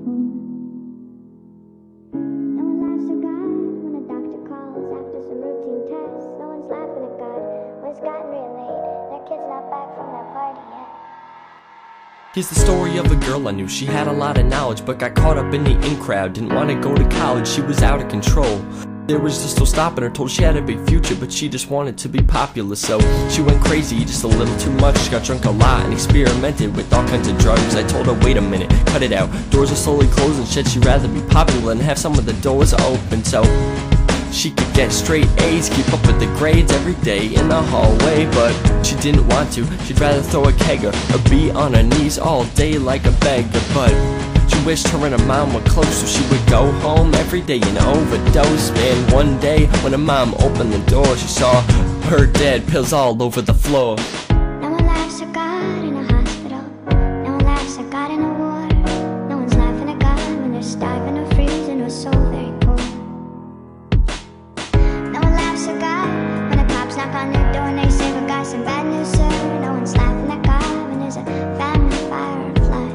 No one laughs at God when a doctor calls after some routine tests. No one's laughing at God when it's gotten real late. That kid's not back from that party yet. Here's the story of a girl I knew. She had a lot of knowledge, but got caught up in the in crowd. Didn't want to go to college, she was out of control. There was just no stopping her, told she had a big future, but she just wanted to be popular. So she went crazy, just a little too much. She got drunk a lot and experimented with all kinds of drugs. I told her, wait a minute, cut it out. Doors are slowly closing, said she'd rather be popular and have some of the doors open, so she could get straight A's, keep up with the grades every day in the hallway. But she didn't want to, she'd rather throw a kegger or be on her knees all day like a beggar. But she wished her and her mom were close, so she would go home every day and overdose. Man, one day when her mom opened the door, she saw her dead, pills all over the floor. No one laughs at God in a hospital. No one laughs at God in a war. No one's laughing at God when they're starving or freezing or so very poor. No one laughs at God when the cops knock on their door and they say, we got some bad news, sir. No one's laughing at God when there's a family fire or flood.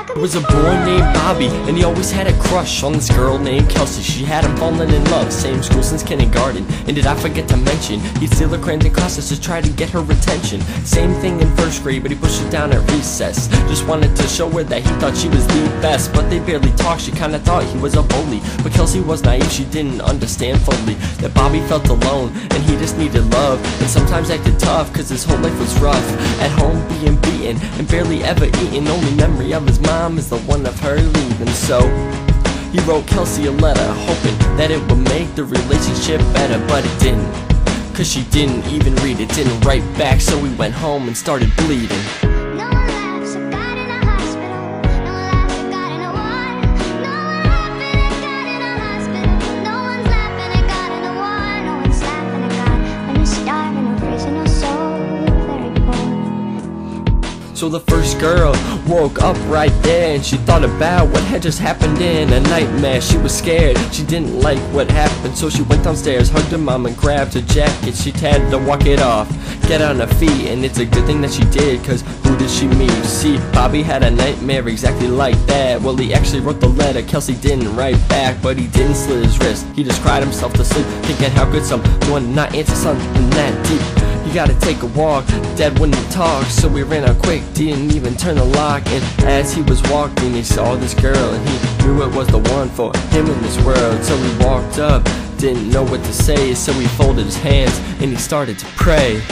There was a boy named Bobby, and he always had a crush on this girl named Kelsey. She had him falling in love, same school since kindergarten. And did I forget to mention, he'd steal her crayons in classes to try to get her attention. Same thing in first grade, but he pushed her down at recess. Just wanted to show her that he thought she was the best. But they barely talked, she kinda thought he was a bully. But Kelsey was naive, she didn't understand fully that Bobby felt alone, and he just needed love. And sometimes acted tough, cause his whole life was rough. At home being beaten, and barely ever eaten. Only memory of his mom is the one of her leaving. So he wrote Kelsey a letter, hoping that it would make the relationship better. But it didn't, cause she didn't even read it. Didn't write back, so he went home and started bleeding. No one laughs at God in a hospital. No one laughs at God in a war. No one laughing at God in a hospital. No one's laughing at God in a war. No one's laughing at God when you're starving or freezing or so very poor. So the first girl woke up right there, and she thought about what had just happened in a nightmare. She was scared, she didn't like what happened, so she went downstairs, hugged her mom and grabbed her jacket. She had to walk it off, get on her feet, and it's a good thing that she did, cause who did she meet? See, Bobby had a nightmare exactly like that. Well, he actually wrote the letter, Kelsey didn't write back, but he didn't slit his wrist. He just cried himself to sleep, thinking how could someone not answer something that deep? You gotta take a walk, Dad wouldn't talk, so we ran out quick, didn't even turn the lock. And as he was walking, he saw this girl, and he knew it was the one for him in this world. So he walked up, didn't know what to say, so he folded his hands and he started to pray.